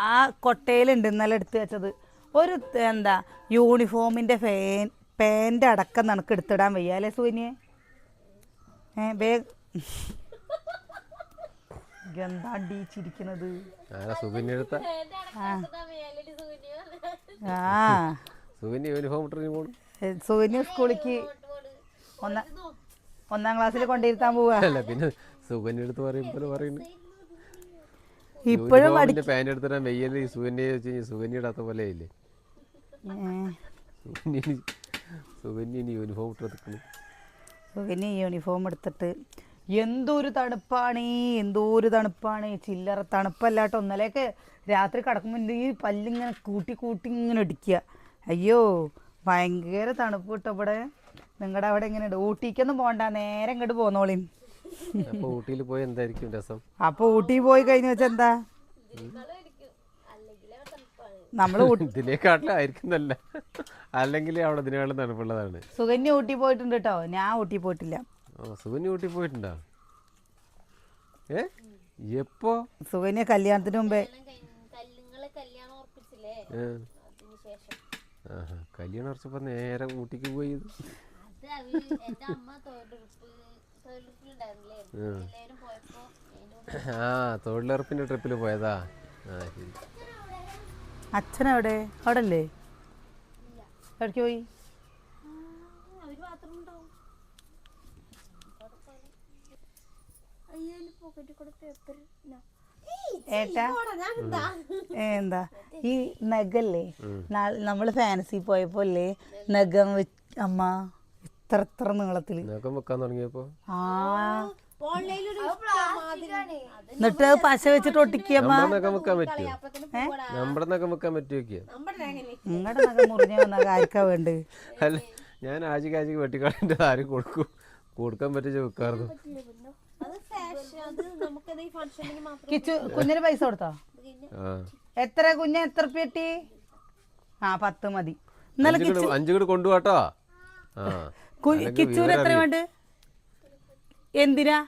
ആ കൊട്ടയിലുണ്ട് ഇന്നലെ എടുത്ത് വെച്ചത്. ഒരു എന്താ യൂണിഫോമിൻ്റെ പാൻ്റ് അടക്കം നിനക്ക് എടുത്തിടാൻ വയ്യ അല്ലേ സൂന്യെ? എന്താ അടിച്ചിരിക്കണത്? സൂന്യ സ്കൂളിക്ക് ഒന്നാം ക്ലാസ്സിൽ കൊണ്ടിരുത്താൻ പോവാ. ഇപ്പോഴും സുകന്യ യൂണിഫോം എടുത്തിട്ട് എന്തൊരു തണുപ്പാണ്. ചില്ലറ തണുപ്പല്ലാട്ടോ. ഇന്നലെയൊക്കെ രാത്രി കിടക്കുമ്പോൾ ഈ പല്ലിങ്ങനെ കൂട്ടി ഇങ്ങനെ ഇടിക്കുക. അയ്യോ ഭയങ്കര തണുപ്പ് കിട്ടും ഇവിടെ. നിങ്ങളുടെ അവിടെ എങ്ങനെയുണ്ട്? ഊട്ടിക്കൊന്നും പോകണ്ട, നേരെ ഇങ്ങോട്ട് പോന്നോളി. ഊട്ടിയിൽ പോയി എന്തായിരിക്കും രസം? അപ്പൊ ഊട്ടി പോയി കഴിഞ്ഞ വെച്ചാ എന്താ നമ്മള് ഇതിനെക്കാട്ടിലായിരിക്കുന്നല്ല, അല്ലെങ്കിൽ അവിടെ ഇതിനേക്കാളും തണുപ്പുള്ളതാണ്. സുകന്യ ഊട്ടി പോയിട്ടുണ്ട് കേട്ടോ, ഞാൻ ഊട്ടി പോയിട്ടില്ല. സുകന്യ ഊട്ടി പോയിട്ടുണ്ടോ? എപ്പോ? സുകന്യ കല്യാണത്തിന് മുമ്പേ. കല്യാണം ഉറച്ചപ്പോ നേരെ ഊട്ടിക്ക് പോയി. തൊഴിലുറപ്പിന്റെ ട്രിപ്പിൽ പോയതാ. അച്ഛനെവിടെ? അവിടെ അല്ലേ? എവിടേക്ക് പോയി? ഏട്ടാ എന്താ ഈ നഖല്ലേ, നമ്മള് ഫാൻസി പോയപ്പോ അല്ലേ നഖം അമ്മ ഇത്ര നീളത്തില് വെക്കാൻ തുടങ്ങിയപ്പോ എന്നിട്ട് പശ വെച്ചിട്ട് ഒട്ടിക്കമ്മ. നമ്മുടെ നഖം വെക്കാൻ പറ്റുമോ? നിങ്ങളുടെ നഖം മുറിഞ്ഞ നഖം ആർക്കാ വേണ്ടത്? അല്ല, ഞാൻ ആഴ്ചക്ക് വെട്ടിക്കാളിന്റെ ആരും കൊടുക്കാൻ പറ്റിയ വെക്കാറുണ്ട്. കുഞ്ഞിന് പൈസ കൊടുത്തോ? എത്ര കുഞ്ഞ എത്ര കിട്ടി? 10 മതി. ഇന്നലെ 5 കൂടെ കൊണ്ടുപോട്ടോ. കിച്ചൂര് എത്ര വേണ്ട? എന്തിനാ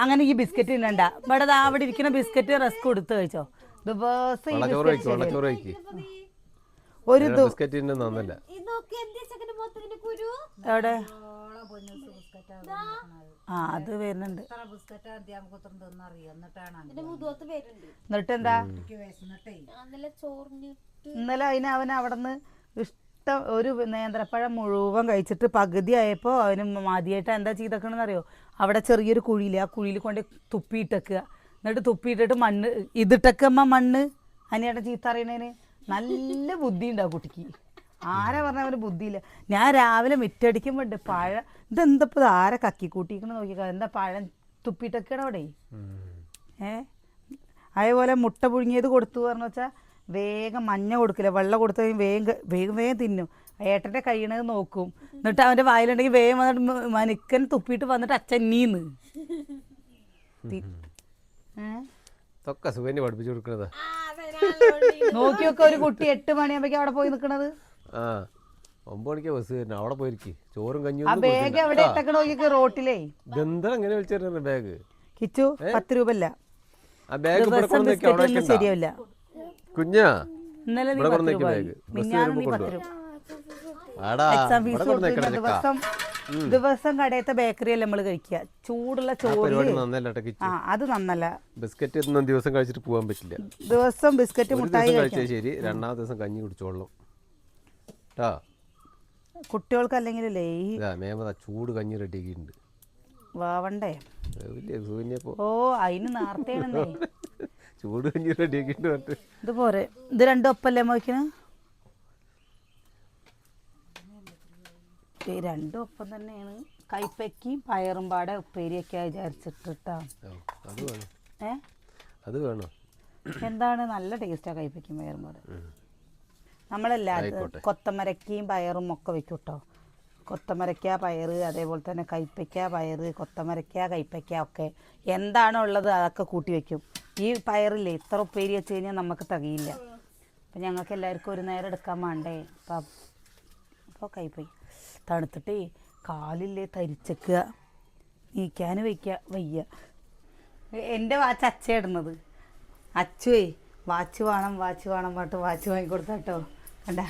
അങ്ങനെ ഈ ബിസ്ക്കറ്റ് ഇല്ലണ്ട? ഇവിടെ അവിടെ ഇരിക്കുന്ന ബിസ്ക്കറ്റ് റസ്ക് കൊടുത്ത് കഴിച്ചോ. ദിവസം ഒരു എവിടെ അത് വരുന്നുണ്ട്. എന്നിട്ട് എന്താ ഇന്നലെ അവൻ അവിടുന്ന് ഇഷ്ടം ഒരു നേന്ത്രപ്പഴം മുഴുവൻ കഴിച്ചിട്ട് പകുതി ആയപ്പോൾ അവന് മതിയായിട്ട് എന്താ ചെയ്തേക്കണെന്ന് അറിയോ? അവിടെ ചെറിയൊരു കുഴിയില്ല, ആ കുഴിയിൽ കൊണ്ട് തുപ്പിയിട്ടേക്കുക. എന്നിട്ട് തുപ്പിയിട്ടിട്ട് മണ്ണ് ഇതിട്ടേക്കമ്മ മണ്ണ്. അനിയേട്ടൻ ചീത്ത അറിയണേന് നല്ല ബുദ്ധി ഉണ്ടാവും കുട്ടിക്ക്. ആരാ പറഞ്ഞ അവന് ബുദ്ധിയില്ല. ഞാൻ രാവിലെ മിറ്റടിക്കുമ്പോണ്ട് പഴം ഇതെന്തപ്പോൾ ആരെ കക്കി കൂട്ടിക്കണം നോക്കിക്കാ. എന്താ പഴം തുപ്പിയിട്ടൊക്കെയാണ് അവിടെ. അതേപോലെ മുട്ട പുഴുങ്ങിയത് കൊടുത്തു പറഞ്ഞു വെച്ചാൽ വേഗം മഞ്ഞ കൊടുക്കില്ല, വെള്ളം കൊടുത്തു വേഗം തിന്നും. ഏട്ടൻ്റെ കഴിയണത് നോക്കും. എന്നിട്ട് അവൻ്റെ വായിലുണ്ടെങ്കിൽ വേഗം വന്നിട്ട് മനുക്കൻ തുപ്പിയിട്ട് വന്നിട്ട് അച്ഛന്നീന്ന് നോക്കിയൊക്കെ ഒരു കുട്ടി 8 മണിയാകുമ്പോ അവിടെ പോയി നിക്കണത്. 9 മണിക്ക് ബസ് വരുന്നത്. അവിടെ പോയിരിക്കും ചോറും കഞ്ഞിയും. ബാഗ് എവിടെ ഇട്ടൊക്കെ നോക്കിയൊക്കെ റോട്ടിലേ. ഇതെന്താ അങ്ങനെ വിളിച്ചിരുന്ന ബാഗ്? കിച്ചു 10 രൂപ അല്ല. ശരിയല്ല കുഞ്ഞാ, ഇന്നലെ നീ 10 രൂപ, മിഞ്ഞാന്ന് നീ 10 രൂപ എക്സാം ഫീസ് കൊടുത്തു. ദിവസം കടയത്തെ ബേക്കറി അല്ല നമ്മള് കഴിക്കുക. ചൂടുള്ള ചോറ് അത് നന്നല്ല. ബിസ്ക്കറ്റ് ഒന്നും ദിവസം കഴിച്ചിട്ട് പോകാൻ പറ്റില്ല. ദിവസം ബിസ്ക്കറ്റ് മുട്ടായി കഴിച്ചാൽ ശരി, 2ാമത്തെ ദിവസം കഞ്ഞി കുടിച്ചോളണം. കുട്ടികൾക്ക് അല്ലെങ്കിലല്ലേ ഈ ചൂട് കഞ്ഞി റെഡിയാക്കിയിട്ടുണ്ട്. വാവണ്ടേ? ഓ അതിന് നേരത്തെയാണെന്നേ ചൂട് കഞ്ഞി റെഡിയാക്കിയിട്ടുണ്ട്. ഇത് പോരെ, ഇത് 2 ഒപ്പല്ലേ മോയ്ക്കണ്? 2 ഒപ്പം തന്നെയാണ്. കൈപ്പയ്ക്കും പയറും പാടെ ഉപ്പേരിയൊക്കെ വിചാരിച്ചിട്ടാ. അത് വേണോ? എന്താണ് നല്ല ടേസ്റ്റാ കൈപ്പയ്ക്കും പയറും പാടെ. നമ്മളല്ല കൊത്തമരക്കയും പയറും ഒക്കെ വെക്കും കേട്ടോ. കൊത്തമരക്ക പയറ്, അതേപോലെ തന്നെ കൈപ്പയ്ക്ക പയറ്, കൊത്തമരക്ക കൈപ്പയ്ക്ക ഒക്കെ എന്താണോ ഉള്ളത് അതൊക്കെ കൂട്ടി വെക്കും. ഈ പയറില്ലേ ഇത്ര ഉപ്പേരി വെച്ച് കഴിഞ്ഞാൽ നമുക്ക് തികയില്ല. അപ്പം ഞങ്ങൾക്ക് എല്ലാവർക്കും ഒരു നേരം എടുക്കാൻ വേണ്ടേ. അപ്പോൾ കൈപ്പയ്ക്ക തണുത്തിട്ടേ കാലില്ലേ തരിച്ചേക്കുക, നീക്കാൻ വയ്യ. എൻ്റെ വാച്ച് അച്ഛ ഇടുന്നത്. അച്ചുവേ വാച്ച് വേണം പറഞ്ഞിട്ട് വാച്ച് വാങ്ങിക്കൊടുത്താട്ടോ. കണ്ട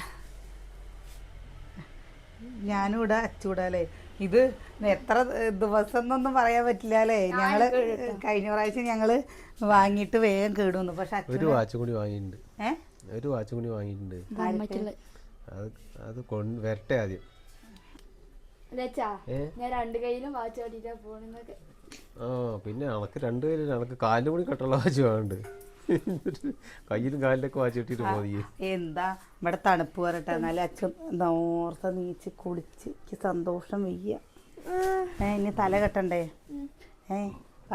ഞാനും ഇടാ അച്ചു ഇടാല്ലേ. ഇത് എത്ര ദിവസം എന്നൊന്നും പറയാൻ പറ്റില്ല അല്ലേ. ഞങ്ങള് കഴിഞ്ഞ പ്രാവശ്യം ഞങ്ങള് വാങ്ങിയിട്ട് വേഗം കേടുവന്നു. പക്ഷെ ഒരു വാച്ച് കൂടി വാങ്ങിയിട്ടുണ്ട്. ഒരു വാച്ച് കൂടി വാങ്ങിയിട്ടുണ്ട്. അത് വരട്ടെ ആദ്യം. ഞാൻ രണ്ട് കയ്യിലും വാച്ച് കെട്ടിട്ടാ പോണെന്നൊക്കെ. ആ പിന്നെ അനക്ക് രണ്ട് കയ്യിലും അനക്ക് കാലിലും കൂടി കെട്ടുള്ള വാച്ച് വേണ്ട. കയ്യിലും കാലിലൊക്കെ വാച്ച് കെട്ടിട്ട് പോയി. എന്താ ഇവിടെ തണുപ്പ് വരട്ടെ, എന്നാലും അച്ഛൻ നോർത്ത നീച്ച് കുളിച്ച് സന്തോഷം വയ്യ. ഇനി തല കെട്ടണ്ടേ?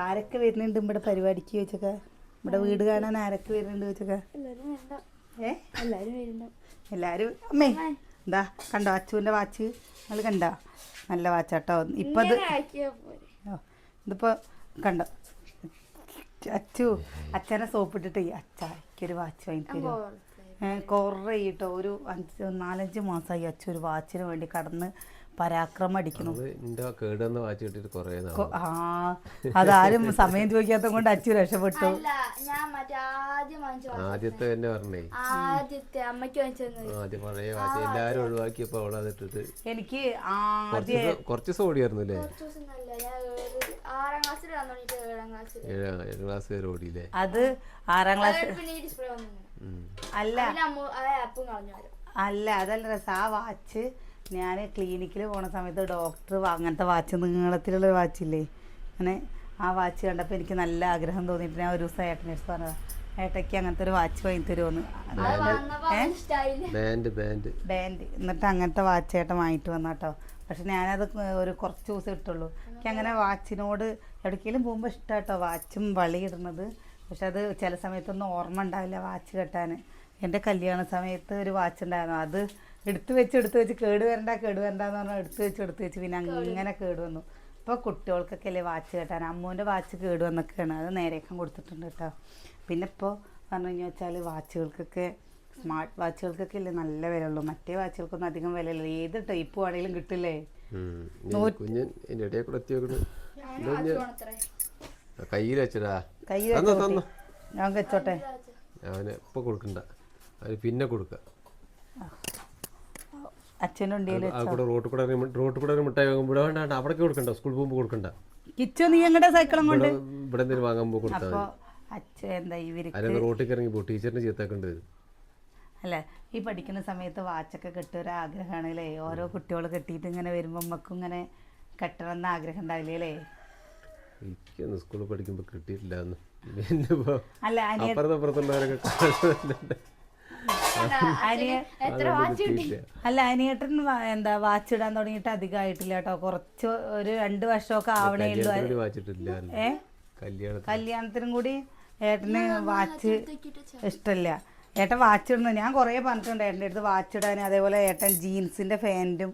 ആരൊക്കെ വരുന്നുണ്ട് ഇവിടെ പരിപാടിക്ക് വെച്ചൊക്കെ? ഇവിടെ വീട് കാണാൻ ആരൊക്കെ വരുന്നുണ്ട് വെച്ചൊക്കെ? എല്ലാരും അമ്മേ എന്താ കണ്ടോ അച്ചുവിന്റെ വാച്ച്? നിങ്ങൾ കണ്ടോ? നല്ല വാച്ചാട്ടോ. ഇപ്പൊ ഇതിപ്പോ കണ്ടോ അച്ചു അച്ഛനെ സോപ്പിട്ടിട്ട് അച്ഛക്കൊരു വാച്ച് വാങ്ങിത്തരും. കുറേ കേട്ടോ, ഒരു 4-5 മാസമായി അച്ഛ ഒരു വാച്ചിന് വേണ്ടി കടന്ന് പരാക്രമം അടിക്കുന്നു. അതാരും സമയം ചോദിക്കാത്ത കൊണ്ട് അച്ചു രക്ഷപ്പെട്ടു. ആദ്യത്തെ തന്നെ പറഞ്ഞേ, എല്ലാരും ഒഴിവാക്കിയപ്പോ അവളതിട്ടിട്ട് എനിക്ക് കുറച്ച് ദിവസം ഓടിയായിരുന്നല്ലേ? 7ാം ക്ലാസ് വരെ ഓടിയില്ലേ? അത് 6ാം ക്ലാസ് അല്ല അതല്ല രസം. ആ വാച്ച് ഞാൻ ക്ലിനിക്കിൽ പോണ സമയത്ത് ഡോക്ടർ അങ്ങനത്തെ വാച്ച് നീളത്തിലുള്ള വാച്ചില്ലേ, അങ്ങനെ ആ വാച്ച് കണ്ടപ്പോൾ എനിക്ക് നല്ല ആഗ്രഹം തോന്നിയിട്ട് ഞാൻ ഒരു ദിവസം ഏട്ടനേഴ്സ് പറഞ്ഞത്, ഏട്ടയ്ക്ക് അങ്ങനത്തെ ഒരു വാച്ച് വാങ്ങി തരുമോന്ന്. ബാൻഡ് എന്നിട്ട് അങ്ങനത്തെ വാച്ച് ഏട്ടൻ വാങ്ങിയിട്ട് വന്നാട്ടോ. പക്ഷെ ഞാനത് ഒരു കുറച്ച് ദിവസം ഇട്ടുള്ളൂ. എനിക്ക് അങ്ങനെ വാച്ചിനോട് എവിടേക്കെങ്കിലും പോകുമ്പോൾ ഇഷ്ടമാട്ടോ വാച്ചും വളയിടുന്നത്. പക്ഷെ അത് ചില സമയത്തൊന്നും ഓർമ്മ ഉണ്ടാവില്ല വാച്ച് കെട്ടാൻ. എൻ്റെ കല്യാണ സമയത്ത് ഒരു വാച്ച് ഉണ്ടായിരുന്നു, അത് എടുത്ത് വെച്ച് കേട് വരണ്ടെന്ന് പറഞ്ഞാൽ എടുത്ത് വെച്ച് പിന്നെ അങ്ങനെ കേട് വന്നു. ഇപ്പോൾ കുട്ടികൾക്കൊക്കെ അല്ലേ വാച്ച് കെട്ടാൻ. അമ്മൂൻ്റെ വാച്ച് കേട് വന്നൊക്കെയാണ്, അത് നേരേക്കാൻ കൊടുത്തിട്ടുണ്ട് കേട്ടോ. പിന്നെ ഇപ്പോൾ പറഞ്ഞു കഴിഞ്ഞാൽ വെച്ചാൽ വാച്ചുകൾക്കൊക്കെ സ്മാർട്ട് വാച്ചുകൾക്കൊക്കെ അല്ലേ നല്ല വിലയുള്ളൂ. മറ്റേ വാച്ചുകൾക്കൊന്നും അധികം വിലയില്ല. ഏത് ടൈപ്പ് വേണമെങ്കിലും കിട്ടില്ലേ? കയ്യിൽ വെച്ചടാ, ഞാൻ വെച്ചോട്ടെ. അവന് ഇപ്പൊ കൊടുക്കണ്ട, അവന് പിന്നെ കൊടുക്ക. അച്ഛനുണ്ട് റോട്ടിൽ കൂടെ മിഠായി വാങ്ങുമ്പോൾ വേണ്ട, അവിടേക്ക് കൊടുക്കണ്ട, സ്കൂളിൽ പോകുമ്പോൾ കൊടുക്കണ്ട. കിച്ചു നീ എങ്ങടെ സൈക്കിളും കൊണ്ട് ഇവിടെ എന്തെങ്കിലും വാങ്ങുമ്പോൾ കൊടുത്താൽ അച്ഛൻ എന്താ ഇവര് അല്ലെങ്കിൽ റോട്ടിൽ ഇറങ്ങി പോകും, ടീച്ചറിന് ചീത്താക്കേണ്ടത്. അല്ല ഈ പഠിക്കുന്ന സമയത്ത് വാച്ചൊക്കെ കെട്ടൊരു ആഗ്രഹമാണ് അല്ലേ? ഓരോ കുട്ടികൾ കെട്ടിയിട്ട് ഇങ്ങനെ വരുമ്പോൾ നമുക്കും ഇങ്ങനെ കെട്ടണം എന്ന ആഗ്രഹം ഉണ്ടാവില്ലേ അല്ലേ? എനിക്കൊന്നും സ്കൂളിൽ പഠിക്കുമ്പോൾ കിട്ടിയിട്ടില്ല. അല്ല അനിയേട്ടൻ എന്താ വാച്ച് ഇടാൻ തുടങ്ങിയിട്ട് അധികമായിട്ടില്ല കേട്ടോ. കുറച്ച് ഒരു 2 വർഷമൊക്കെ ആവണേ ഉള്ളൂ. കല്യാണത്തിനും കൂടി ഏട്ടന് വാച്ച് ഇഷ്ടമില്ല. ഏട്ടൻ വാച്ച് ഇടുന്നത് ഞാൻ കുറേ പറഞ്ഞിട്ടുണ്ട് ഏട്ടൻ്റെ അടുത്ത് വാച്ച് ഇടാൻ. അതേപോലെ ഏട്ടൻ ജീൻസിൻ്റെ പാൻറ്റും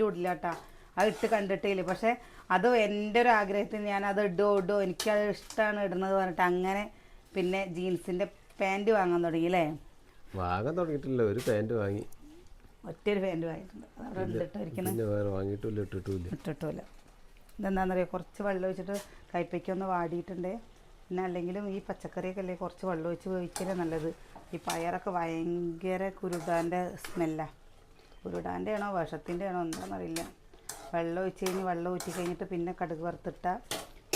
ഇടില്ല കേട്ടോ, അത് ഇട്ട് കണ്ടിട്ടില്ല. പക്ഷെ അത് എൻ്റെ ഒരു ആഗ്രഹത്തിന് ഞാൻ അത് ഇടോ എനിക്കത് ഇഷ്ടമാണ് ഇടുന്നത് പറഞ്ഞിട്ട് അങ്ങനെ പിന്നെ ജീൻസിൻ്റെ പാൻറ്റ് വാങ്ങാൻ തുടങ്ങി അല്ലേ? വാങ്ങാൻ തുടങ്ങിയിട്ടില്ല, ഒരു പാൻറ്റ് വാങ്ങി, ഒറ്റൊരു പാൻറ്റ് വാങ്ങിയിട്ടുണ്ട്. അവിടെ ഇട്ടിട്ടില്ല. ഇതെന്താണെന്നറിയാം, കുറച്ച് വെള്ളം ഒഴിച്ചിട്ട് കൈപ്പയ്ക്കൊന്ന് വാടിയിട്ടുണ്ട്. പിന്നെ അല്ലെങ്കിലും ഈ പച്ചക്കറിയൊക്കെ അല്ലേ കുറച്ച് വെള്ളം ഒഴിച്ച് വേവിക്കലേ നല്ലത്. ഈ പയറൊക്കെ ഭയങ്കര കുരുടാൻ്റെ സ്മെല്ലാണ്. കുരുടാൻ്റെ ആണോ വിഷത്തിൻ്റെ ആണോ എന്താണെന്നറിയില്ല. വെള്ളം ഒഴിച്ച് വെള്ളം ഊറ്റി കഴിഞ്ഞിട്ട് പിന്നെ കടുക് വറുത്തിട്ടാൽ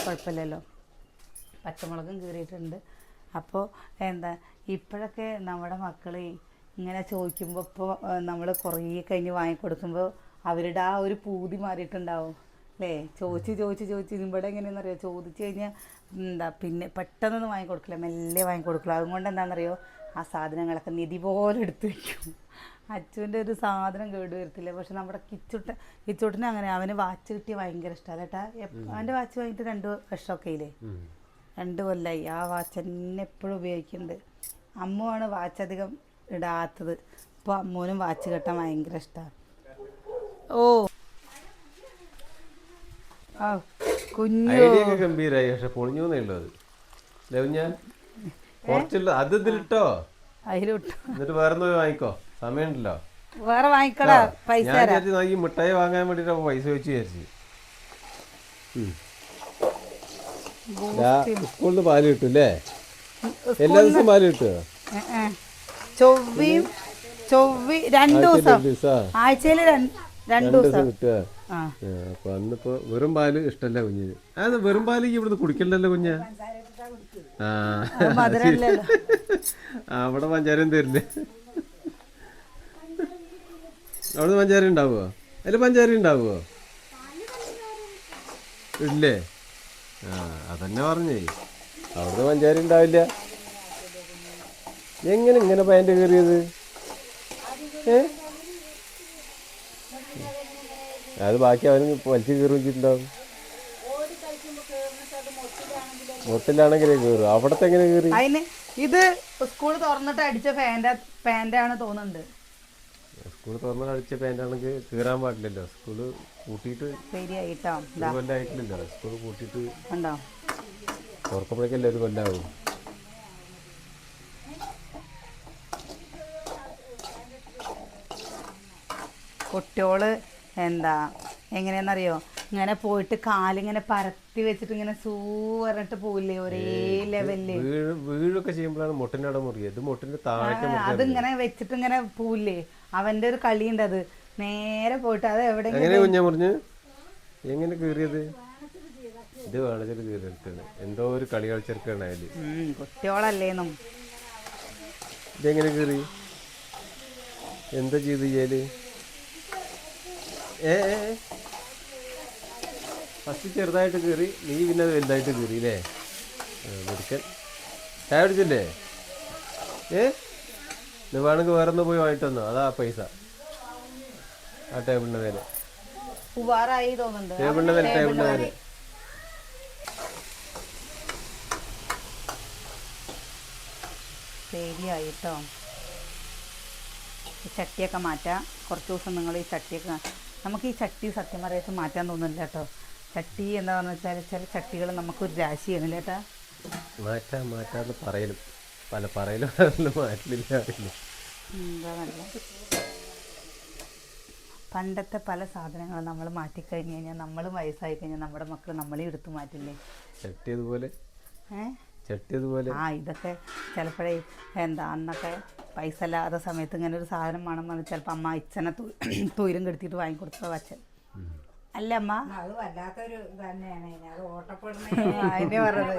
കുഴപ്പമില്ലല്ലോ. പച്ചമുളകും കീറിയിട്ടുണ്ട്. അപ്പോൾ എന്താ ഇപ്പോഴൊക്കെ നമ്മുടെ മക്കൾ ഇങ്ങനെ ചോദിക്കുമ്പോൾ ഇപ്പോൾ നമ്മൾ കുറേ കഴിഞ്ഞ് വാങ്ങിക്കൊടുക്കുമ്പോൾ അവരുടെ ആ ഒരു പൂതി മാറിയിട്ടുണ്ടാവും അല്ലേ? ചോദിച്ച് ഇവിടെ എങ്ങനെയാണെന്നറിയോ, ചോദിച്ചു കഴിഞ്ഞാൽ എന്താ പിന്നെ പെട്ടെന്നൊന്നും വാങ്ങിക്കൊടുക്കില്ല, മെല്ലെ വാങ്ങിക്കൊടുക്കില്ല. അതുകൊണ്ട് എന്താണെന്നറിയോ, ആ സാധനങ്ങളൊക്കെ നിധി പോലെ എടുത്ത് വയ്ക്കും. അച്ചുവിൻ്റെ ഒരു സാധനം കേട് വരത്തില്ല. പക്ഷെ നമ്മുടെ കിച്ചൂട്ടിന് അങ്ങനെ, അവന് വാച്ച് കിട്ടിയ ഭയങ്കര ഇഷ്ടമല്ല കേട്ടാ. അവൻ്റെ വാച്ച് വാങ്ങിയിട്ട് 2 വർഷമൊക്കെ ഇല്ലേ, 2 കൊല്ലമായി. ആ വാച്ച് തന്നെ എപ്പോഴും ഉപയോഗിക്കുന്നുണ്ട്. അമ്മുവാണ് വാച്ച് അധികം ഇടാത്തത്. ഇപ്പോൾ അമ്മൂനും വാച്ച് കെട്ടാൻ ഭയങ്കര ഇഷ്ടമാണ്. ഐഡിയ ഗംഭീരായി, പക്ഷെ പൊളിഞ്ഞേ ഉള്ളൂ. അത് അത് ഇതിലിട്ടോ, എന്നിട്ട് വേറെ വാങ്ങിക്കോ, സമയമുണ്ടല്ലോ. വേറെ വാങ്ങിക്കടാ, പൈസ ഈ മിഠായി വാങ്ങാൻ വേണ്ടിട്ട് പൈസ വെച്ച് വിചാരിച്ചു. സ്കൂളിൽ നിന്ന് പാല് കിട്ടും അല്ലേ? എല്ലാ ദിവസവും പാല് കിട്ടുമോ? ചൊവ്വി 2 ദിവസം, ആഴ്ചയിൽ 2 ദിവസം കിട്ടുക. അപ്പൊ അന്നിപ്പോ വെറും പാല് ഇഷ്ടല്ല കുഞ്ഞിന്. അത് വെറും പാല് ഇവിടുന്ന് കുടിക്കണ്ടല്ലോ കുഞ്ഞ. മധുരല്ലല്ലോ. അവിടെ പഞ്ചാരം തരില്ലേ? അവിടെ പഞ്ചാര ഉണ്ടാവുമോ? അതിൽ പഞ്ചാര ഉണ്ടാവുമോ? ഇല്ലേ? അതന്നെ പറഞ്ഞേ, അവിടുന്ന് പഞ്ചാര ഉണ്ടാവില്ല. എങ്ങനെ ഇങ്ങനെ പാൻറ് കയറിയത്? അത് ബാക്കി അവന് വലിച്ചു കയറി വെച്ചിട്ടുണ്ടാവും. മൊട്ടിലാണെങ്കിലേ കയറും. അവിടത്തെ എങ്ങനെ കയറി? അതിന് ഇത് സ്കൂൾ തുറന്നിട്ട് അടിച്ച പാൻ്റാണ് തോന്നുന്നുണ്ട്. സ്കൂൾ തുറന്നിട്ട് അടിച്ച പാൻ്റാണെങ്കിൽ കീറാൻ പാടില്ലല്ലോ. സ്കൂള് കൂട്ടിയിട്ട് ശരിയായിട്ടോ കൊല്ലായിട്ടില്ലല്ലോ. സ്കൂൾ കൂട്ടിയിട്ട് ഉണ്ടോ തുറക്കുമ്പോഴേക്കല്ലേ ഒരു കൊല്ലാവും. കുട്ടിയോള് എന്താ എങ്ങനെയാണെന്നറിയോ, ഇങ്ങനെ പോയിട്ട് കാലിങ്ങനെ പരത്തി വെച്ചിട്ട് ഇങ്ങനെ സൂ പറഞ്ഞിട്ട് പോവില്ലേ ഒരേ ലെവലില്. വീഴൊക്കെ ചെയ്യുമ്പോഴാണ് മുട്ടിന്റെ അവിടെ മുറിയത്. ഇത് മുട്ടിന്റെ താഴെ അതിങ്ങനെ വെച്ചിട്ട് ഇങ്ങനെ പോവില്ലേ. അവന്റെ ഒരു കളിയുണ്ട്. അത് നേരെ പോയിട്ട് അത് എവിടെ കുഞ്ഞാ മുറിഞ്ഞ് എങ്ങനെ കീറിയത്? ഇത് വേണച്ചിട്ട് കീറിയെടുക്കാണ്. എന്തോ ഒരു കളി കളിച്ചെടുക്കാണ് അതില്. കുട്ടിയോളല്ലേന്നും. ഇതെങ്ങനെ കീറി? എന്താ ചെയ്ത് ചെയ്യാല്? ഫസ്റ്റ് ചെറുതായിട്ട് കീറി, നീ പിന്നെ അത് വലുതായിട്ട് കീറി അല്ലേ? മെഡിക്കൽ ചായ പിടിച്ചില്ലേ? നീ വേണമെങ്കിൽ വേറെ ഒന്ന് പോയി വാങ്ങിട്ട് വന്നോ. അതാ പൈസ ആ ടേബിളിന്റെ മേലെ. ടേബിളിന്റെ മേലെ ശരിയായിട്ടോ. ഈ ചട്ടിയൊക്കെ മാറ്റാം. കുറച്ച് ദിവസം നിങ്ങൾ ഈ ചട്ടിയൊക്കെ, നമുക്ക് ഈ ചട്ടി സത്യം പറയായിട്ട് മാറ്റാൻ തോന്നുന്നില്ല കേട്ടോ. ചട്ടി എന്താണെന്ന് വെച്ചാൽ ചില ചട്ടികൾ നമുക്കൊരു രാശിയാണ് ചേട്ടാ. മാറ്റാന്ന് പറയലും പല പറയലും മാറ്റില്ല. എന്താ നല്ല പണ്ടത്തെ പല സാധനങ്ങളും നമ്മൾ മാറ്റിക്കഴിഞ്ഞ് കഴിഞ്ഞാൽ, നമ്മൾ വയസ്സായി കഴിഞ്ഞാൽ നമ്മുടെ മക്കൾ നമ്മളെ എടുത്ത് മാറ്റില്ലേ? ചട്ടി അതുപോലെ. ഇതൊക്കെ ചിലപ്പോഴേ എന്താ അന്നൊക്കെ പൈസ ഇല്ലാത്ത സമയത്ത് ഇങ്ങനെ ഒരു സാധനം വേണം വന്ന് ചിലപ്പോൾ അമ്മ അച്ഛനെ തൊയിലും കെടുത്തിട്ട് വാങ്ങിക്കൊടുത്തോ അച്ഛൻ അല്ല അമ്മ. അതിനെ പറഞ്ഞത്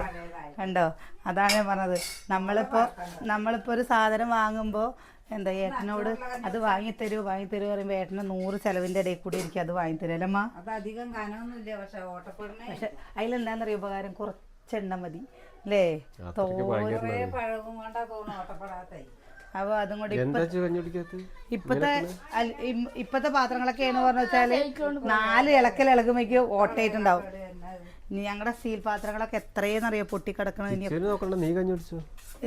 കണ്ടോ? അതാണ് ഞാൻ പറഞ്ഞത്. നമ്മളിപ്പോൾ ഒരു സാധനം വാങ്ങുമ്പോൾ എന്താ ഏട്ടനോട് അത് വാങ്ങിത്തരൂ പറയുമ്പോൾ ഏട്ടന് 100 ചെലവിൻ്റെ ഇടയിൽ കൂടി എനിക്ക് അത് വാങ്ങിത്തരും അല്ലമ്മ. പക്ഷെ അതിലെന്താണെന്നറിയോ ഉപകാരം? കുറച്ചെണ്ണ മതി അല്ലേ? അപ്പൊ അതും കൂടി ഇപ്പത്തെ പാത്രങ്ങളൊക്കെയാന്ന് പറഞ്ഞ വെച്ചാല് 4 ഇളകുമ്പോഴേക്ക് ഓട്ടയായിട്ടുണ്ടാവും. ഞങ്ങളുടെ സ്റ്റീൽ പാത്രങ്ങളൊക്കെ എത്രയെന്നറിയോ പൊട്ടിക്കിടക്കണ.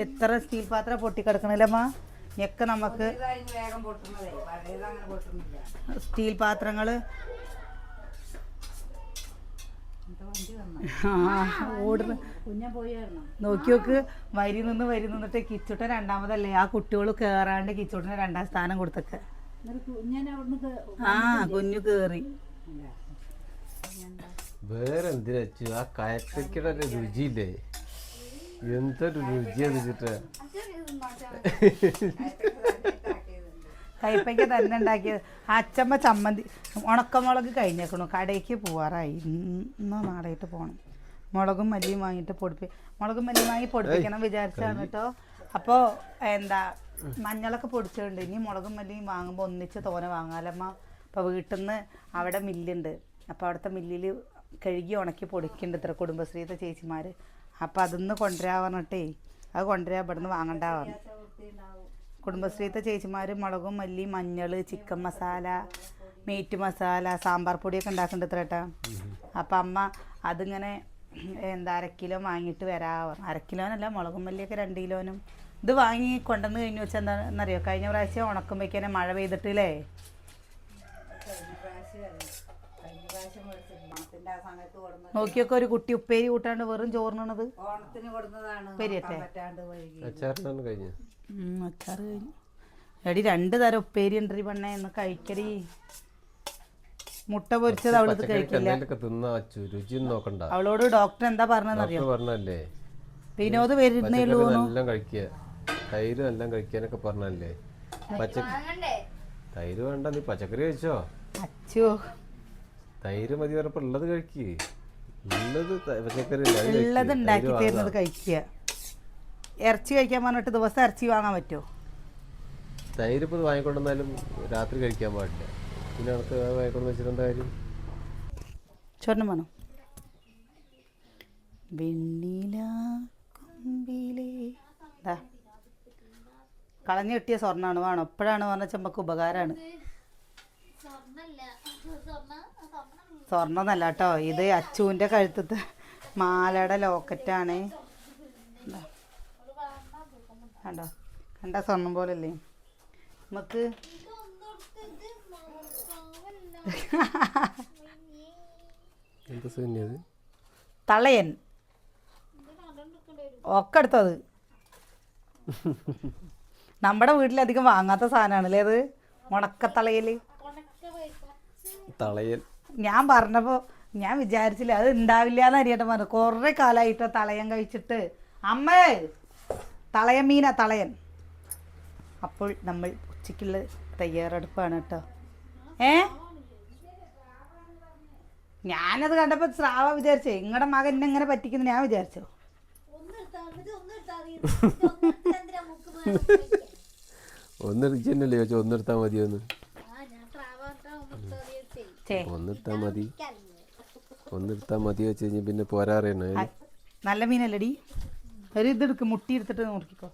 എത്ര സ്റ്റീൽ പാത്രം പൊട്ടിക്കിടക്കണില്ലമ്മ. ഒക്കെ നമുക്ക് സ്റ്റീൽ പാത്രങ്ങള് ഓടുന്ന നോക്കി നോക്ക്. വരി നിന്നിട്ട് കിച്ചുട്ടൻ 2ാമതല്ലേ. ആ കുട്ടികൾ കേറാണ്ട് കിച്ചുട്ടന് 2ാം സ്ഥാനം കൊടുത്തൊക്കെ. കുഞ്ഞു കേറി. വേറെ എന്തിനാ ആ കയറ്റക്കിടെ രുചിയില്ലേ? എന്തൊരു രുചിയാന്ന് വെച്ചിട്ട്. കയ്പയ്ക്ക തന്നെ ഉണ്ടാക്കിയത്. അച്ചമ്മ ചമ്മന്തി ഉണക്കമുളക് കഴിഞ്ഞേക്കണു. കടയ്ക്ക് പോവാറായി. ഇന്നോ നാളായിട്ട് പോകണം. മുളകും മല്ലിയും വാങ്ങിയിട്ട് മുളകും മല്ലിയും വാങ്ങി പൊടിപ്പിക്കണം വിചാരിച്ചാണ് കേട്ടോ. അപ്പോൾ എന്താ മഞ്ഞളൊക്കെ പൊടിച്ചിട്ടുണ്ട്. ഇനി മുളകും മല്ലിയും വാങ്ങുമ്പോൾ ഒന്നിച്ച് തോനെ വാങ്ങാലമ്മ. അപ്പോൾ വീട്ടിൽ നിന്ന് അവിടെ മില്ലുണ്ട്. അപ്പോൾ അവിടുത്തെ മില്ലിൽ കഴുകി ഉണക്കി പൊടിക്കുന്നുണ്ട് ഇത്ര കുടുംബശ്രീത്തെ ചേച്ചിമാർ. അപ്പോൾ അതൊന്ന് കൊണ്ടുവരാ പറഞ്ഞിട്ടേ അത് കൊണ്ടുവരാ ഇവിടുന്ന് വാങ്ങണ്ട പറഞ്ഞു. കുടുംബശ്രീത്തെ ചേച്ചിമാർ മുളകും മല്ലി മഞ്ഞൾ ചിക്കൻ മസാല മീറ്റ് മസാല സാമ്പാർ പൊടിയൊക്കെ ഉണ്ടാക്കുന്നുണ്ട് ഇത്ര ഏട്ടാ. അപ്പം അമ്മ അതിങ്ങനെ എന്താ 1/2 കിലോ വാങ്ങിയിട്ട് വരാം. 1/2 കിലോനല്ല, മുളകും മല്ലിയൊക്കെ 2 കിലോനും ഇത് വാങ്ങി കൊണ്ടുവന്ന് കഴിഞ്ഞ് വെച്ചാൽ എന്താണെന്നറിയോ? കഴിഞ്ഞ പ്രാവശ്യം ഉണക്കുമ്പോഴേക്കന്നെ മഴ പെയ്തിട്ടില്ലേ? നോക്കിയൊക്കെ ഒരു കുട്ടി ഉപ്പേരി കൂട്ടാണ്ട് വെറും ചോറിനത് ഉപ്പേരിയട്ടെ. അച്ചാറ് കഴിഞ്ഞു. എടി 2 തരം ഉപ്പേരി ഉണ്ടടി പെണ്ണേ, ഒന്ന് കഴിക്കടി. മുട്ട പൊരിച്ചത് അവളത് കഴിക്കില്ല. പച്ചക്കറി തിന്നാ അച്ചു രുചി നോക്കണ്ട. അവളോട് ഡോക്ടർ എന്താ പറഞ്ഞതെന്നറിയോ? ഡോക്ടർ പറഞ്ഞല്ലേ വിനോദ് വരുന്നേ ഉള്ളൂ. എല്ലാം കഴിക്കുക, തൈര് എല്ലാം കഴിക്കാനൊക്കെ പറഞ്ഞല്ലേ. തൈര് വേണ്ട, നീ പച്ചക്കറി കഴിച്ചോ. അച്ചോ തൈര് മതി പറഞ്ഞപ്പോ ഉള്ളത് കഴിക്ക്. ഉള്ളത് പച്ചക്കറി ഉള്ളത് ഉണ്ടാക്കി തരുന്നത് കഴിക്കുക. ഇറച്ചി കഴിക്കാൻ പറഞ്ഞിട്ട് ദിവസം ഇറച്ചി വാങ്ങാൻ പറ്റുമോ? തൈര് ഇപ്പോൾ വാങ്ങിക്കൊണ്ടുവന്നാലും രാത്രി കഴിക്കാൻ പാടില്ല. പിന്നെ അടുത്ത് വാങ്ങിക്കൊണ്ടു വെച്ചിട്ട് എന്താ കാര്യം? ചൊരണം വേണം. വെണ്ണില കൊമ്പിലേ കളഞ്ഞു കിട്ടിയ സ്വർണ്ണമാണ്. വേണം എപ്പോഴാണ് പറഞ്ഞാൽ നമുക്ക് ഉപകാരമാണ്. സ്വർണ്ണമല്ല കേട്ടോ, ഇത് അച്ചുവിൻ്റെ കഴുത്തത്തെ മാലയുടെ ലോക്കറ്റാണ്. കണ്ടോ, കണ്ട സ്വർണം പോലല്ലേ നമുക്ക്. തളയൻ ഒക്കെ എടുത്തത് നമ്മുടെ വീട്ടിലധികം വാങ്ങാത്ത സാധനമാണല്ലേ അത്. ഉണക്കത്തളയൽ തളയൽ ഞാൻ പറഞ്ഞപ്പോൾ ഞാൻ വിചാരിച്ചില്ല അത് ഉണ്ടാവില്ല എന്ന് അറിയട്ടെ പറഞ്ഞു. കുറേ കാലമായിട്ട് തളയൻ കഴിച്ചിട്ട്. അമ്മേ തളയൻ മീനാ, തളയൻ. അപ്പോൾ നമ്മൾ ഉച്ചയ്ക്കുള്ള തയ്യാറെടുപ്പാണ് കേട്ടോ. ഞാനത് കണ്ടപ്പോൾ സ്രാവ വിചാരിച്ചേ നിങ്ങളുടെ മകൻ എന്നെ ഇങ്ങനെ പറ്റിക്കുന്നു ഞാൻ വിചാരിച്ചോ. ഒന്നെടുക്കന്നല്ലേ ചോദിച്ചു, ഒന്നെടുത്താ മതിയോന്ന്. ഒന്നെടുത്താ മതി, ഒന്നെടുത്താ മതി വെച്ച് കഴിഞ്ഞാൽ പിന്നെ പോരാറിയണ. നല്ല മീനല്ലടി. ഒരു ഇതെടുക്ക്, മുട്ടി എടുത്തിട്ട് നോക്കിക്കോ.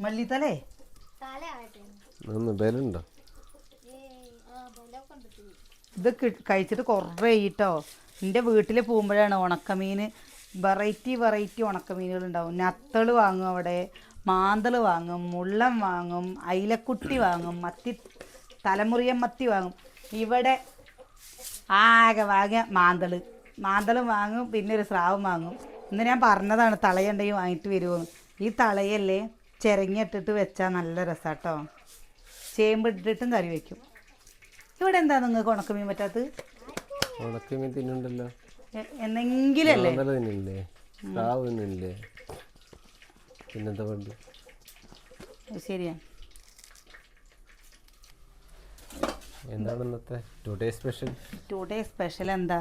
മല്ലിത്തലേ ബലുണ്ടോ? ഇത് കഴിച്ചിട്ട് കുറേ കേട്ടോ. എൻ്റെ വീട്ടിൽ പോകുമ്പോഴാണ് ഉണക്കമീൻ വെറൈറ്റി ഉണക്കമീനുകൾ ഉണ്ടാവും. നത്തൾ വാങ്ങും അവിടെ, മാന്തൾ വാങ്ങും, മുള്ളൻ വാങ്ങും, അയിലക്കുട്ടി വാങ്ങും, മത്തി തലമുറിയൻ മത്തി വാങ്ങും. ഇവിടെ ആകെ വാങ്ങിയ മാന്തളും വാങ്ങും, പിന്നെ ഒരു സ്രാവും വാങ്ങും. ഇന്ന് ഞാൻ പറഞ്ഞതാണ് തളയുണ്ടെങ്കിൽ വാങ്ങിയിട്ട് വരുമോന്ന്. ഈ തളയല്ലേ ചിരങ്ങിയിട്ടിട്ട് വെച്ചാൽ നല്ല രസാട്ടോ. ചേമ്പിട്ടിട്ടും കറി വയ്ക്കും. ഇവിടെ എന്താ നിങ്ങൾക്ക് ഉണക്കമീൻ പറ്റാത്തത്? ഉണക്കമീൻ തിന്നുണ്ടല്ലോ എന്നെങ്കിലല്ലേ. തിന്നില്ലേ, സ്രാവ് തിന്നില്ലേ, പിന്നെന്താ വേണ്ട? ശരിയാ. എന്താണ് ഇന്നത്തെ ടുഡേ സ്പെഷ്യൽ? എന്താ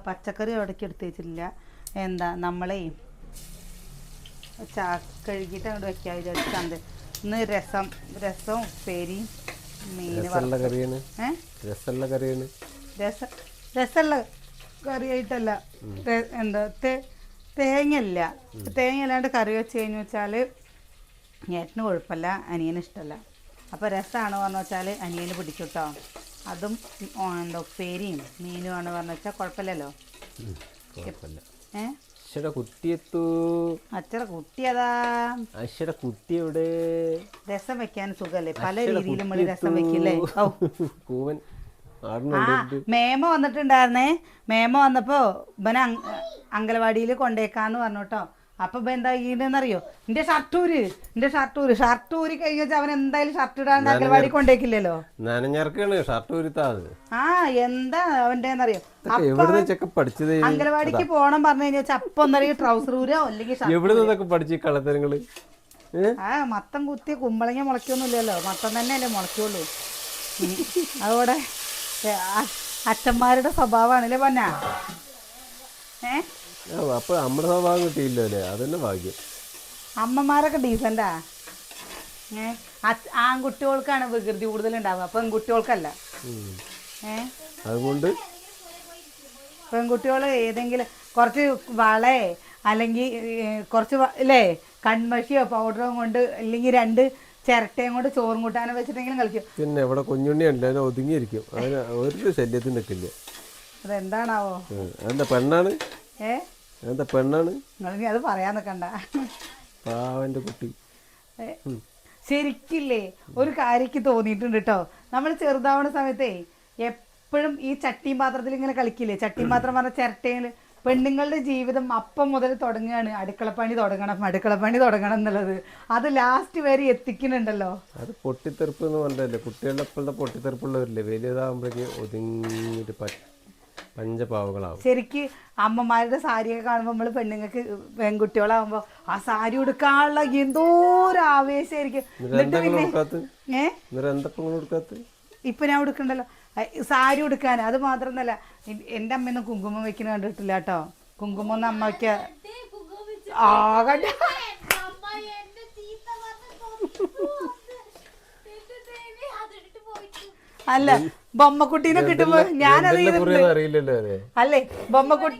പച്ചക്കറി അവിടേക്ക് എടുത്ത് വെച്ചിട്ടില്ല. എന്താ നമ്മളെ കഴുകിയിട്ട് അങ്ങോട്ട് വെക്കാൻ വിചാരിച്ചത്. ഇന്ന് രസവും ഉപ്പേരിയും രസമുള്ള കറിയായിട്ടല്ല. എന്താ തേങ്ങയില്ല. തേങ്ങ അല്ലാണ്ട് കറി വെച്ച് കഴിഞ്ഞു വെച്ചാൽ ഏട്ടന് കുഴപ്പമില്ല, അനിയന് ഇഷ്ടമല്ല. അപ്പോൾ രസമാണ് പറഞ്ഞു വെച്ചാൽ അനിയന് പിടിക്കും കേട്ടോ. അതും എന്താ ഉപ്പേരിയും മീനുമാണ് പറഞ്ഞു വെച്ചാൽ കുഴപ്പമില്ലല്ലോ. അച്ഛടെ കുട്ടി അതാ. കുട്ടി എവിടെ? രസം വെക്കാൻ സുഖല്ലേ, പല രീതിയിലും നമ്മൾ രസം വെക്കില്ലേ. മേമ വന്നിട്ടുണ്ടായിരുന്നേ. മേമ വന്നപ്പോ ഇവനെ അങ്കലവാടിയിൽ കൊണ്ടേക്കാന്ന് പറഞ്ഞു കേട്ടോ. അപ്പൊ ഇപ്പൊ എന്താ ഈടെന്നറിയോ, എന്റെ ഷർട്ടൂര് കഴിഞ്ഞ വെച്ചാൽ അവൻ എന്തായാലും ഷർട്ട് ഇടാണ്ട് അങ്കലവാടി കൊണ്ടേക്കില്ലല്ലോ. ആ എന്താ അവന്റെന്നറിയോ, അങ്കലവാടിക്ക് പോണം പറഞ്ഞു കഴിഞ്ഞാൽ അപ്പൊ ഒന്നറിയ ട്രൗസർ ഊരോ അല്ലെങ്കിൽ മത്തം കുത്തിയ കുമ്പളങ്ങ മുളയ്ക്കൊന്നുമില്ലല്ലോ, മത്തം തന്നെയല്ലേ മുളയ്ക്കുള്ളൂ. അതോടെ അച്ഛന്മാരുടെ സ്വഭാവമാണല്ലേ പൊന്നാ. അപ്പൊ നമ്മുടെ സ്വഭാവം കിട്ടിയില്ലോ അല്ലേ, അതന്നെ ഭാഗ്യം. അമ്മമാരൊക്കെ ഡീസന്റാ. ആൺകുട്ടികൾക്കാണ് വികൃതി കൂടുതലുണ്ടാവുക, പെൺകുട്ടികൾക്കല്ല. അതുകൊണ്ട് പെൺകുട്ടികൾ ഏതെങ്കിലും കുറച്ച് വളേ അല്ലെങ്കിൽ കുറച്ച് അല്ലേ കൺമഷിയോ പൗഡറോ കൊണ്ട് അല്ലെങ്കിൽ 2 ചിരട്ടയും കൊണ്ട് ചോറും കൂട്ടാനോ വെച്ചിട്ടെങ്കിലും കളിക്കും. പിന്നെ ഇവിടെ കുഞ്ഞുണ്ണിയുണ്ട്, ഒതുങ്ങിയിരിക്കും, അതിന് ഒരു ശല്യത്തിന് നിൽക്കില്ല. അതെന്താണാവോ? എന്താ പെണ്ണാണ്? എന്താ പെണ്ണാണ്? നിങ്ങൾ അത് പറയാൻ നിൽക്കണ്ട. പാവന്റെ കുട്ടി. ശരിക്കില്ലേ ഒരു കാര്യക്ക് തോന്നിയിട്ടുണ്ട് കേട്ടോ. നമ്മൾ ചെറുതാവുന്ന സമയത്തേ എപ്പോഴും ഈ ചട്ടിയും പാത്രത്തിൽ ഇങ്ങനെ കളിക്കില്ലേ. ചട്ടിയും പാത്രം പറഞ്ഞ ചിരട്ടയിൽ പെണ്ണുങ്ങളുടെ ജീവിതം അപ്പം മുതൽ തുടങ്ങുകയാണ് അടുക്കളപ്പണി തുടങ്ങണം എന്നുള്ളത്. അത് ലാസ്റ്റ് വരെ എത്തിക്കുന്നുണ്ടല്ലോ. അത് പൊട്ടിത്തെറുപ്പ് എന്ന് പറഞ്ഞല്ലേ, കുട്ടികളുടെ ഇപ്പോഴത്തെ പൊട്ടിത്തെറുപ്പുള്ളവരില്ലേ വലിയതാകുമ്പോഴേക്ക് ഒതുങ്ങിയിട്ട് പഞ്ചപാവകളാവും. ശരിക്ക് അമ്മമാരുടെ സാരിയൊക്കെ കാണുമ്പോൾ നമ്മൾ പെണ്ണുങ്ങൾക്ക് പെൺകുട്ടികളാകുമ്പോൾ ആ സാരി ഉടുക്കാനുള്ള എന്തോ ഒരു ആവേശമായിരിക്കും. ഇപ്പൊ ഞാൻ ഉടുക്കണ്ടല്ലോ സാരി ഉടുക്കാൻ. അത് മാത്രമൊന്നുമല്ല, എൻ്റെ അമ്മയൊന്നും കുങ്കുമം വെക്കുന്ന കണ്ടിട്ടില്ല കേട്ടോ. കുങ്കുമം ഒന്നും അമ്മയ്ക്ക് ആകട്ടെ. അല്ല ബൊമ്മക്കുട്ടീനെ കിട്ടുമ്പോ ഞാനത് അല്ലേ ബൊമ്മക്കുട്ടി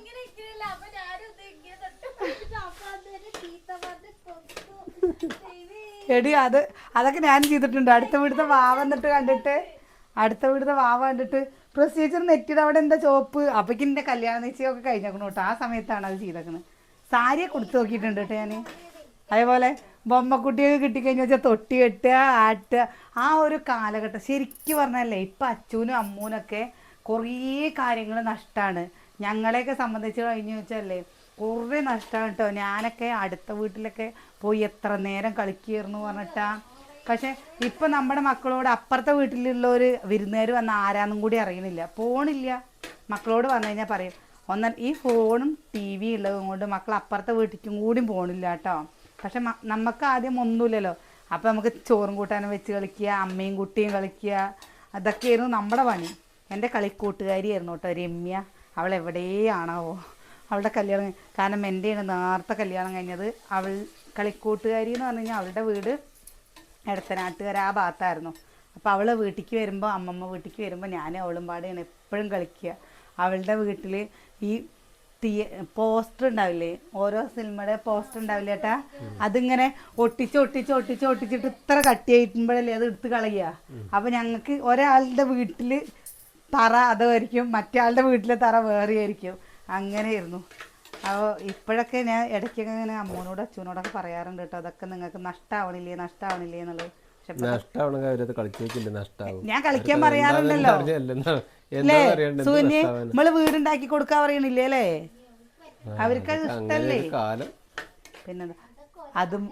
എടി അതൊക്കെ ഞാൻ ചെയ്തിട്ടുണ്ട്. അടുത്ത വീടുത്തെ വാവ കണ്ടിട്ട് പ്രൊസീജിയർ നെറ്റിയുടെ അവിടെ എന്താ ചോപ്പ് അപ്പൊക്ക് എൻ്റെ കല്യാണ നിശ്ചയമൊക്കെ കഴിഞ്ഞേക്കണു കേട്ടോ. ആ സമയത്താണ് അത് ചെയ്തേക്കുന്നത്. സാരിയെ കൊടുത്തു നോക്കിയിട്ടുണ്ട് കേട്ടോ ഞാൻ. അതേപോലെ ബൊമ്മക്കുട്ടിയൊക്കെ കിട്ടിക്കഴിഞ്ഞാൽ വെച്ചാൽ തൊട്ടി കെട്ടുക ആട്ടുക. ആ ഒരു കാലഘട്ടം ശരിക്കും പറഞ്ഞല്ലേ. ഇപ്പം അച്ഛനും അമ്മൂനൊക്കെ കുറേ കാര്യങ്ങൾ നഷ്ടമാണ്. ഞങ്ങളെയൊക്കെ സംബന്ധിച്ച് കഴിഞ്ഞ് വെച്ചല്ലേ കുറേ നഷ്ടമാണ് കേട്ടോ. ഞാനൊക്കെ അടുത്ത വീട്ടിലൊക്കെ പോയി എത്ര നേരം കളിക്കുകയായിരുന്നു പറഞ്ഞിട്ടാ. പക്ഷെ ഇപ്പം നമ്മുടെ മക്കളോട് അപ്പുറത്തെ വീട്ടിലുള്ളവർ വിരുന്നുകാർ വന്ന ആരാന്നും കൂടി അറിയണില്ല. ഫോണില്ല. മക്കളോട് പറഞ്ഞു കഴിഞ്ഞാൽ പറയും ഈ ഫോണും ടി വി ഉള്ളതും കൊണ്ട് മക്കൾ അപ്പുറത്തെ വീട്ടിലേക്കും കൂടിയും പോകണില്ല കേട്ടോ. പക്ഷെ നമുക്ക് ആദ്യം ഒന്നുമില്ലല്ലോ. അപ്പം നമുക്ക് ചോറും കൂട്ടാനും വെച്ച് കളിക്കുക, അമ്മയും കുട്ടിയും കളിക്കുക, അതൊക്കെയായിരുന്നു നമ്മുടെ പണി. എൻ്റെ കളിക്കൂട്ടുകാരിയായിരുന്നു കേട്ടോ രമ്യ. അവൾ എവിടെയാണാവോ അവളുടെ കല്യാണം. കാരണം എൻ്റെയാണ് നേരത്തെ കല്യാണം കഴിഞ്ഞത്. അവൾ കളിക്കൂട്ടുകാരി എന്ന് പറഞ്ഞു കഴിഞ്ഞാൽ അവളുടെ വീട് എടത്തനാട്ടുകാർ ആ ഭാഗത്തായിരുന്നു. അപ്പോൾ അവൾ വീട്ടിലേക്ക് വരുമ്പോൾ അമ്മമ്മ വീട്ടിലേക്ക് വരുമ്പോൾ ഞാനും അവളും പാടെയാണ് എപ്പോഴും കളിക്കുക. അവളുടെ വീട്ടിൽ ഈ പോസ്റ്റർ ഉണ്ടാവില്ലേ, ഓരോ സിനിമയുടെ പോസ്റ്റർ ഉണ്ടാവില്ലേ ഏട്ടാ, അതിങ്ങനെ ഒട്ടിച്ചിട്ട് ഇത്ര കട്ടിയായിട്ടുമ്പോഴല്ലേ അത് എടുത്ത് കളയുക. അപ്പം ഞങ്ങൾക്ക് ഒരാളുടെ വീട്ടിൽ തറ അതായിരിക്കും, മറ്റേ ആളുടെ വീട്ടിലെ തറ വേറെ ആയിരിക്കും. അങ്ങനെയായിരുന്നു. അപ്പോൾ ഇപ്പോഴൊക്കെ ഞാൻ ഇടയ്ക്കൊക്കെ ഇങ്ങനെ അമ്മൂനോടും അച്ഛനോടൊക്കെ പറയാറുണ്ട് കേട്ടോ, അതൊക്കെ നിങ്ങൾക്ക് നഷ്ടാവണില്ലേ എന്നുള്ളത്. ഞാൻ കളിക്കാൻ പറയാറുണ്ടല്ലോ അല്ലേ സൂന്യെ, നമ്മള് വീടുണ്ടാക്കി കൊടുക്കാൻ പറയണില്ലേ അല്ലേ, അവർക്ക് അത് ഇഷ്ടല്ലേ. പിന്നെ അതും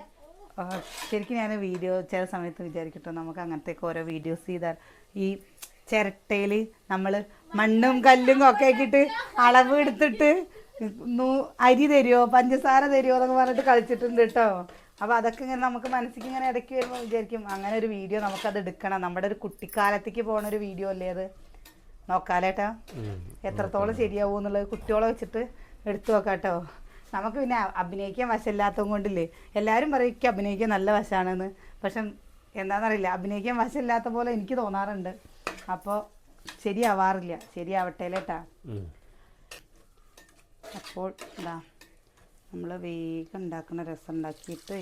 ശരിക്കും ഞാൻ വീഡിയോ ചില സമയത്ത് വിചാരിക്കട്ടോ, നമുക്ക് അങ്ങനത്തെയൊക്കെ ഓരോ വീഡിയോസ് ചെയ്താൽ ഈ ചിരട്ടയിൽ നമ്മൾ മണ്ണും കല്ലും ഒക്കെ ആക്കിയിട്ട് അളവ് എടുത്തിട്ട് അരി തരുമോ പഞ്ചസാര തരുമോ എന്നൊക്കെ പറഞ്ഞിട്ട് കളിച്ചിട്ടുണ്ട് കേട്ടോ. അപ്പോൾ അതൊക്കെ ഇങ്ങനെ നമുക്ക് മനസ്സിലേക്ക് ഇങ്ങനെ ഇടയ്ക്ക് വരുമ്പോൾ വിചാരിക്കും അങ്ങനെ ഒരു വീഡിയോ നമുക്കത് എടുക്കണം. നമ്മുടെ ഒരു കുട്ടിക്കാലത്തേക്ക് പോണ ഒരു വീഡിയോ അല്ലേ അത്. നോക്കാലേട്ടാ എത്രത്തോളം ശരിയാവും എന്നുള്ളത് കുട്ടികളെ വെച്ചിട്ട് എടുത്തു നോക്കാട്ടോ. നമുക്ക് പിന്നെ അഭിനയിക്കാൻ വശമില്ലാത്തത് കൊണ്ടില്ലേ, എല്ലാവരും പറയും എനിക്ക് അഭിനയിക്കാൻ നല്ല വശമാണെന്ന്. പക്ഷെ എന്താണെന്നറിയില്ല, അഭിനയിക്കാൻ വശമില്ലാത്ത പോലെ എനിക്ക് തോന്നാറുണ്ട്. അപ്പോൾ ശരിയാവാറില്ല. ശരിയാവട്ടേലേട്ടാ. അപ്പോൾ എന്താ നമ്മൾ വേഗം ഉണ്ടാക്കുന്ന രസം ഉണ്ടാക്കിയിട്ട്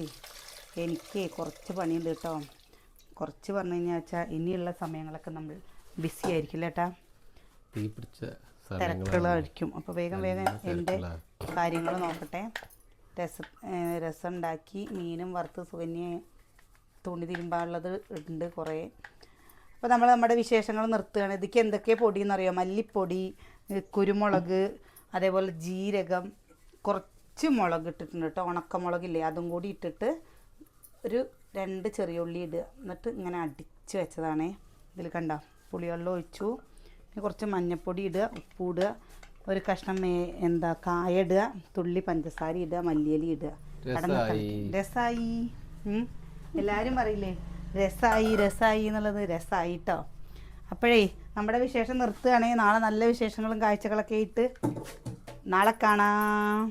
എനിക്ക് കുറച്ച് പണിയുണ്ട് കേട്ടോ. കുറച്ച് പറഞ്ഞു കഴിഞ്ഞാൽ വെച്ചാൽ ഇനിയുള്ള സമയങ്ങളൊക്കെ നമ്മൾ ബിസി ആയിരിക്കില്ല ഏട്ടാ, തിരക്കുകളായിരിക്കും. അപ്പോൾ വേഗം എൻ്റെ കാര്യങ്ങൾ നോക്കട്ടെ. രസം ഉണ്ടാക്കി, മീനും വറുത്ത് സുകന്യ തുണി തിരുമ്പാനുള്ളത് ഉണ്ട് കുറേ. അപ്പോൾ നമ്മൾ നമ്മുടെ വിശേഷങ്ങൾ നിർത്തുകയാണ്. ഇതിക്ക് എന്തൊക്കെയാണ് പൊടിയെന്നറിയോ? മല്ലിപ്പൊടി, കുരുമുളക്, അതേപോലെ ജീരകം, കുറച്ച് മുളക് ഇട്ടിട്ടുണ്ട് കേട്ടോ, ഉണക്കമുളകില്ലേ അതും കൂടി ഇട്ടിട്ട് ഒരു 2 ചെറിയ ഉള്ളി ഇടുക. എന്നിട്ട് ഇങ്ങനെ അടിച്ച് വെച്ചതാണേ. ഇതിൽ കണ്ടോ, പുളിവെള്ളം ഒഴിച്ചു, കുറച്ച് മഞ്ഞൾപ്പൊടി ഇടുക, ഉപ്പ് ഇടുക, ഒരു കഷ്ണം കായ ഇടുക, തുള്ളി പഞ്ചസാര ഇടുക, മല്ലിയില ഇടുക. രസായി. എല്ലാവരും പറയില്ലേ രസായി എന്നുള്ളത്. രസായി കേട്ടോ. അപ്പോഴേ നമ്മുടെ വിശേഷം നിർത്തുകയാണെങ്കിൽ നാളെ നല്ല വിശേഷങ്ങളും കാഴ്ചകളൊക്കെ ആയിട്ട് നാളെ കാണാം.